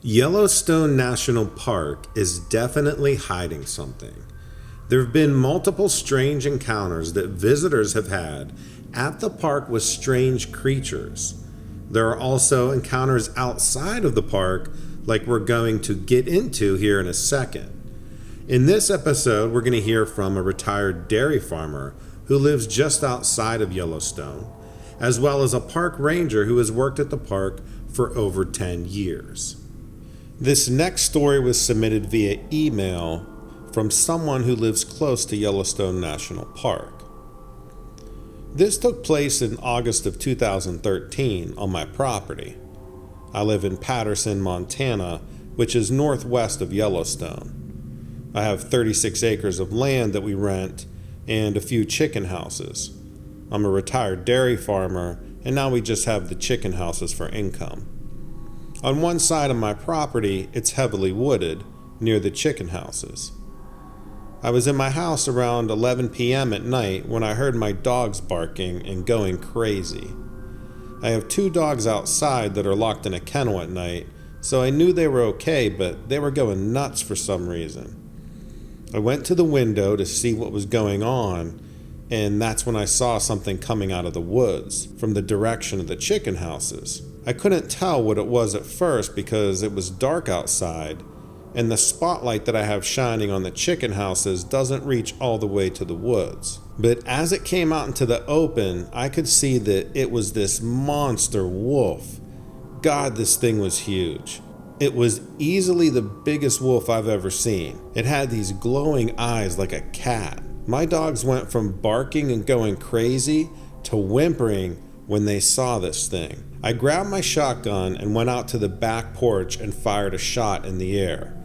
Yellowstone National Park is definitely hiding something. There have been multiple strange encounters that visitors have had at the park with strange creatures. There are also encounters outside of the park, like we're going to get into here in a second. In this episode, we're going to hear from a retired dairy farmer who lives just outside of Yellowstone, as well as a park ranger who has worked at the park for over 10 years. This next story was submitted via email from someone who lives close to Yellowstone National Park. This took place in August of 2013 on my property. I live in Patterson, Montana, which is northwest of Yellowstone. I have 36 acres of land that we rent and a few chicken houses. I'm a retired dairy farmer, and now we just have the chicken houses for income. On one side of my property, it's heavily wooded, near the chicken houses. I was in my house around 11 p.m. at night when I heard my dogs barking and going crazy. I have 2 dogs outside that are locked in a kennel at night, so I knew they were okay, but they were going nuts for some reason. I went to the window to see what was going on, and that's when I saw something coming out of the woods from the direction of the chicken houses. I couldn't tell what it was at first because it was dark outside, and the spotlight that I have shining on the chicken houses doesn't reach all the way to the woods. But as it came out into the open, I could see that it was this monster wolf. God, this thing was huge. It was easily the biggest wolf I've ever seen. It had these glowing eyes like a cat. My dogs went from barking and going crazy to whimpering when they saw this thing. I grabbed my shotgun and went out to the back porch and fired a shot in the air.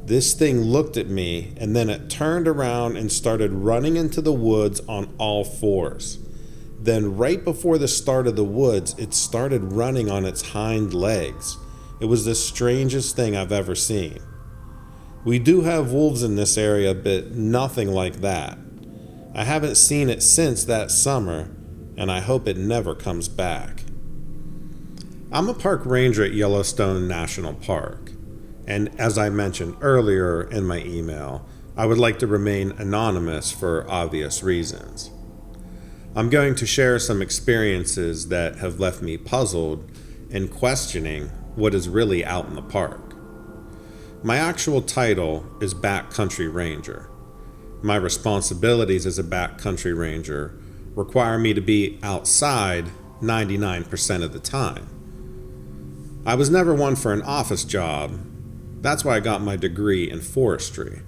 This thing looked at me, and then it turned around and started running into the woods on all 4s. Then right before the start of the woods, it started running on its hind legs. It was the strangest thing I've ever seen. We do have wolves in this area, but nothing like that. I haven't seen it since that summer, and I hope it never comes back. I'm a park ranger at Yellowstone National Park, and as I mentioned earlier in my email, I would like to remain anonymous for obvious reasons. I'm going to share some experiences that have left me puzzled and questioning what is really out in the park. My actual title is Backcountry Ranger. My responsibilities as a backcountry ranger require me to be outside 99% of the time. I was never one for an office job. That's why I got my degree in forestry.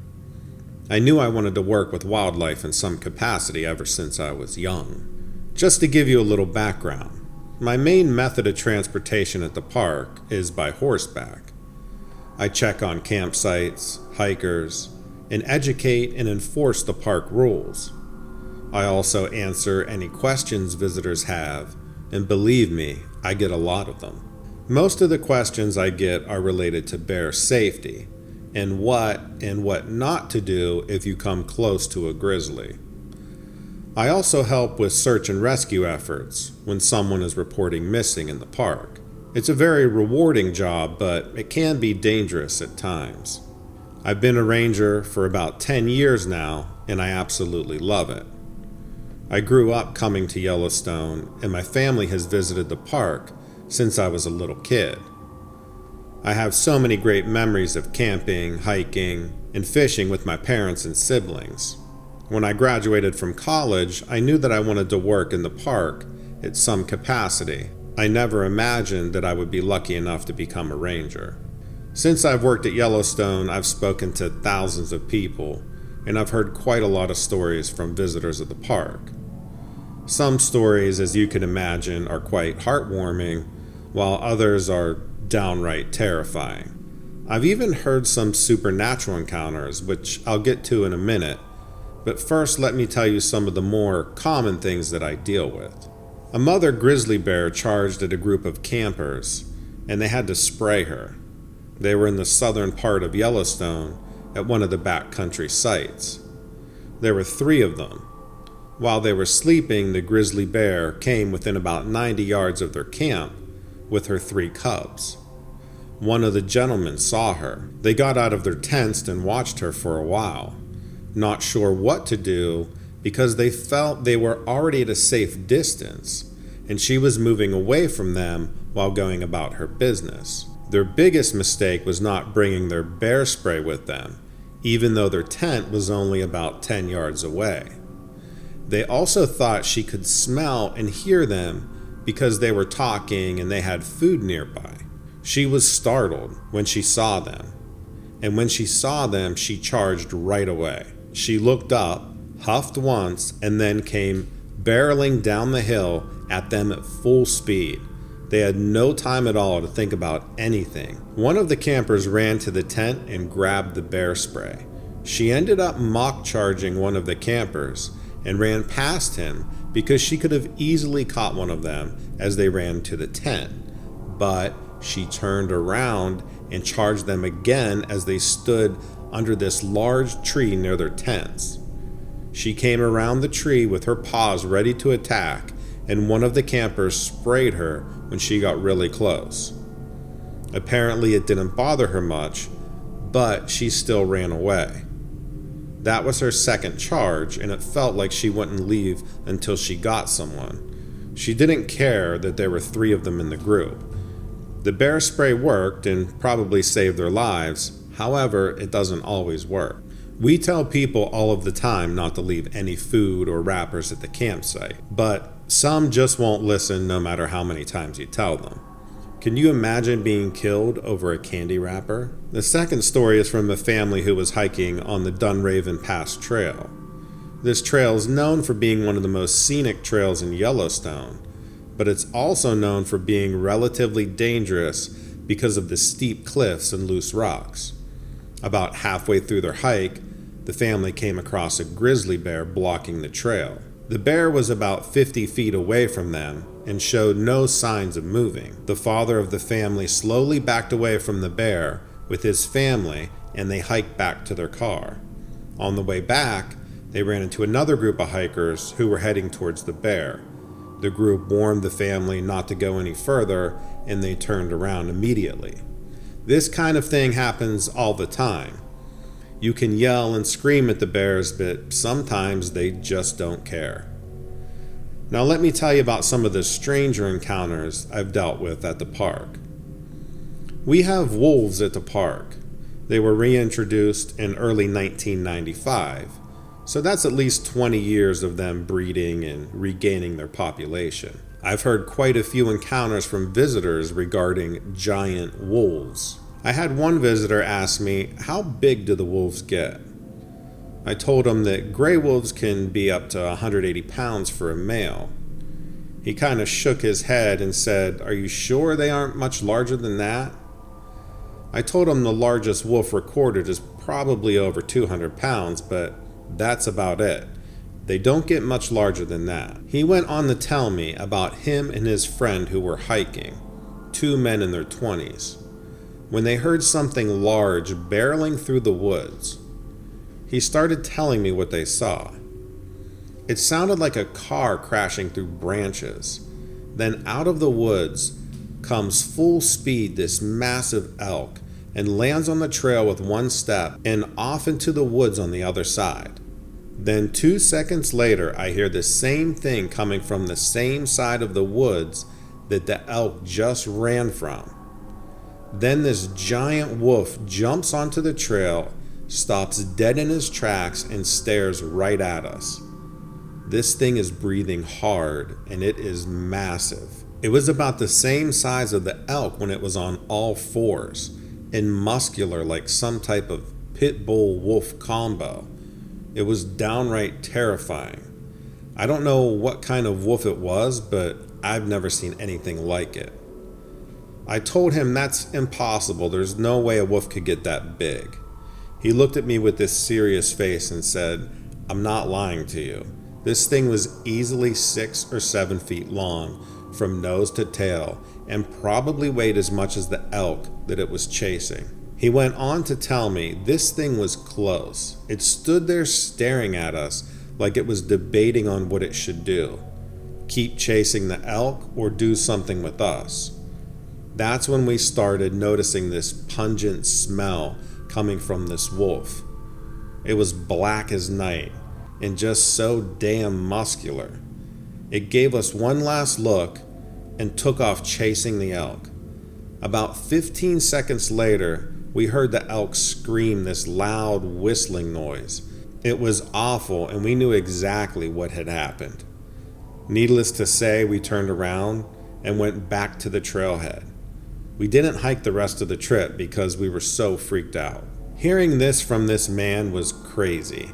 I knew I wanted to work with wildlife in some capacity ever since I was young. Just to give you a little background, my main method of transportation at the park is by horseback. I check on campsites, hikers, and educate and enforce the park rules. I also answer any questions visitors have, and believe me, I get a lot of them. Most of the questions I get are related to bear safety and what not to do if you come close to a grizzly. I also help with search and rescue efforts when someone is reporting missing in the park. It's a very rewarding job, but it can be dangerous at times. I've been a ranger for about 10 years now, and I absolutely love it. I grew up coming to Yellowstone, and my family has visited the park since I was a little kid. I have so many great memories of camping, hiking, and fishing with my parents and siblings. When I graduated from college, I knew that I wanted to work in the park at some capacity. I never imagined that I would be lucky enough to become a ranger. Since I've worked at Yellowstone, I've spoken to thousands of people, and I've heard quite a lot of stories from visitors of the park. Some stories, as you can imagine, are quite heartwarming, while others are downright terrifying. I've even heard some supernatural encounters, which I'll get to in a minute, but first let me tell you some of the more common things that I deal with. A mother grizzly bear charged at a group of campers, and they had to spray her. They were in the southern part of Yellowstone at one of the backcountry sites. There were 3 of them. While they were sleeping, the grizzly bear came within about 90 yards of their camp with her 3 cubs. One of the gentlemen saw her. They got out of their tents and watched her for a while, not sure what to do because they felt they were already at a safe distance and she was moving away from them while going about her business. Their biggest mistake was not bringing their bear spray with them, even though their tent was only about 10 yards away. They also thought she could smell and hear them because they were talking and they had food nearby. She was startled when she saw them, and when she saw them, she charged right away. She looked up, huffed once, and then came barreling down the hill at them at full speed. They had no time at all to think about anything. One of the campers ran to the tent and grabbed the bear spray. She ended up mock charging one of the campers and ran past him because she could have easily caught one of them as they ran to the tent. But she turned around and charged them again as they stood under this large tree near their tents. She came around the tree with her paws ready to attack, and one of the campers sprayed her when she got really close. Apparently it didn't bother her much, but she still ran away. That was her second charge, and it felt like she wouldn't leave until she got someone. She didn't care that there were 3 of them in the group. The bear spray worked and probably saved their lives. However, it doesn't always work. We tell people all of the time not to leave any food or wrappers at the campsite, but some just won't listen no matter how many times you tell them. Can you imagine being killed over a candy wrapper? The second story is from a family who was hiking on the Dunraven Pass Trail. This trail is known for being one of the most scenic trails in Yellowstone, but it's also known for being relatively dangerous because of the steep cliffs and loose rocks. About halfway through their hike, the family came across a grizzly bear blocking the trail. The bear was about 50 feet away from them and showed no signs of moving. The father of the family slowly backed away from the bear with his family, and they hiked back to their car. On the way back, they ran into another group of hikers who were heading towards the bear. The group warned the family not to go any further, and they turned around immediately. This kind of thing happens all the time. You can yell and scream at the bears, but sometimes they just don't care. Now let me tell you about some of the stranger encounters I've dealt with at the park. We have wolves at the park. They were reintroduced in early 1995, so that's at least 20 years of them breeding and regaining their population. I've heard quite a few encounters from visitors regarding giant wolves. I had one visitor ask me, how big do the wolves get? I told him that gray wolves can be up to 180 pounds for a male. He kind of shook his head and said, "Are you sure they aren't much larger than that?" I told him the largest wolf recorded is probably over 200 pounds, but that's about it. They don't get much larger than that. He went on to tell me about him and his friend who were hiking, 2 men in their 20s, when they heard something large barreling through the woods. He started telling me what they saw. It sounded like a car crashing through branches. Then out of the woods comes full speed this massive elk and lands on the trail with one step and off into the woods on the other side. Then 2 seconds later, I hear the same thing coming from the same side of the woods that the elk just ran from. Then this giant wolf jumps onto the trail, stops dead in his tracks, and stares right at us. This thing is breathing hard, and it is massive. It was about the same size of the elk when it was on all fours, and muscular like some type of pit bull wolf combo. It was downright terrifying. I don't know what kind of wolf it was, but I've never seen anything like it. I told him that's impossible. There's no way a wolf could get that big. He looked at me with this serious face and said, "I'm not lying to you. This thing was easily 6 or 7 feet long from nose to tail and probably weighed as much as the elk that it was chasing." He went on to tell me this thing was close. It stood there staring at us like it was debating on what it should do. Keep chasing the elk or do something with us. That's when we started noticing this pungent smell coming from this wolf. It was black as night and just so damn muscular. It gave us one last look and took off chasing the elk. About 15 seconds later, we heard the elk scream this loud whistling noise. It was awful, and we knew exactly what had happened. Needless to say, we turned around and went back to the trailhead. We didn't hike the rest of the trip because we were so freaked out. Hearing this from this man was crazy.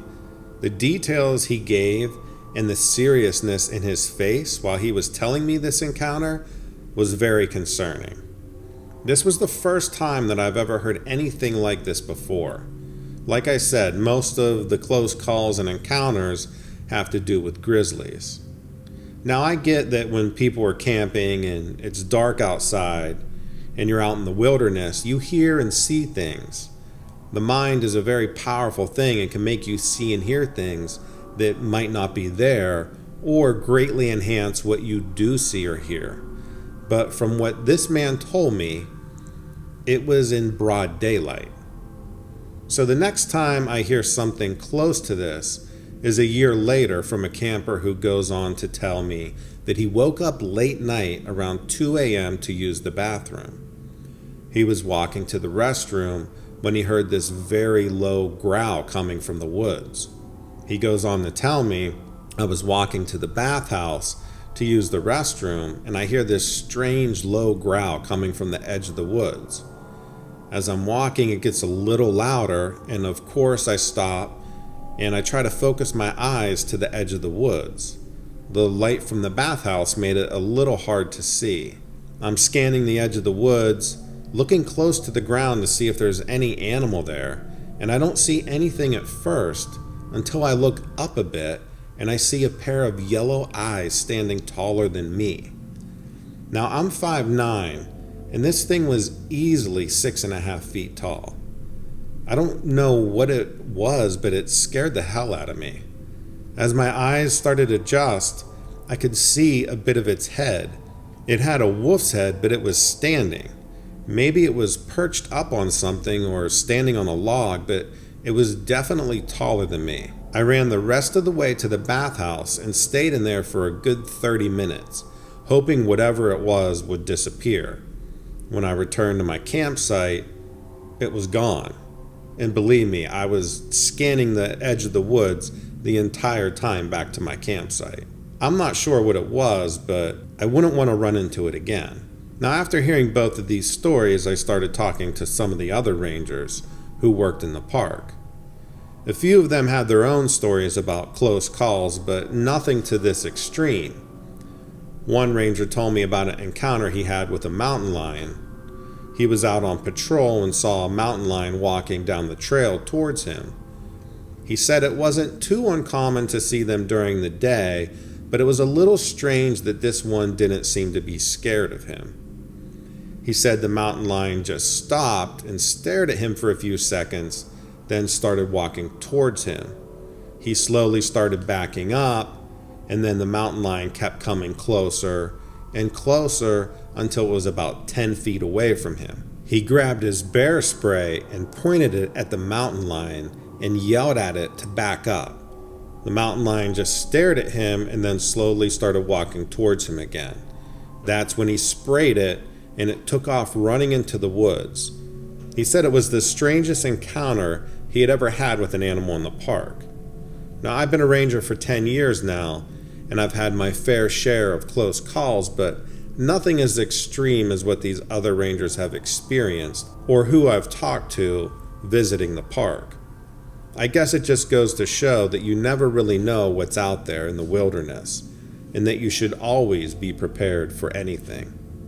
The details he gave and the seriousness in his face while he was telling me this encounter was very concerning. This was the first time that I've ever heard anything like this before. Like I said, most of the close calls and encounters have to do with grizzlies. Now I get that when people are camping and it's dark outside and you're out in the wilderness, you hear and see things. The mind is a very powerful thing and can make you see and hear things that might not be there or greatly enhance what you do see or hear. But from what this man told me, it was in broad daylight. So the next time I hear something close to this is a year later from a camper who goes on to tell me that he woke up late night around 2 a.m. to use the bathroom. He was walking to the restroom when he heard this very low growl coming from the woods. He goes on to tell me, I was walking to the bathhouse to use the restroom, and I hear this strange low growl coming from the edge of the woods. As I'm walking, it gets a little louder, and of course I stop, and I try to focus my eyes to the edge of the woods. The light from the bathhouse made it a little hard to see. I'm scanning the edge of the woods, looking close to the ground to see if there's any animal there, and I don't see anything at first until I look up a bit and I see a pair of yellow eyes standing taller than me. Now I'm 5'9", and this thing was easily 6.5 feet tall. I don't know what it was, but it scared the hell out of me. As my eyes started to adjust, I could see a bit of its head. It had a wolf's head, but it was standing. Maybe it was perched up on something or standing on a log, but it was definitely taller than me. I ran the rest of the way to the bathhouse and stayed in there for a good 30 minutes, hoping whatever it was would disappear. When I returned to my campsite, it was gone. And believe me, I was scanning the edge of the woods the entire time back to my campsite. I'm not sure what it was, but I wouldn't want to run into it again. Now, after hearing both of these stories, I started talking to some of the other rangers who worked in the park. A few of them had their own stories about close calls, but nothing to this extreme. One ranger told me about an encounter he had with a mountain lion. He was out on patrol and saw a mountain lion walking down the trail towards him. He said it wasn't too uncommon to see them during the day, but it was a little strange that this one didn't seem to be scared of him. He said the mountain lion just stopped and stared at him for a few seconds, then started walking towards him. He slowly started backing up, and then the mountain lion kept coming closer and closer until it was about 10 feet away from him. He grabbed his bear spray and pointed it at the mountain lion and yelled at it to back up. The mountain lion just stared at him and then slowly started walking towards him again. That's when he sprayed it, and it took off running into the woods. He said it was the strangest encounter he had ever had with an animal in the park. Now, I've been a ranger for 10 years now, and I've had my fair share of close calls, but nothing as extreme as what these other rangers have experienced or who I've talked to visiting the park. I guess it just goes to show that you never really know what's out there in the wilderness, and that you should always be prepared for anything.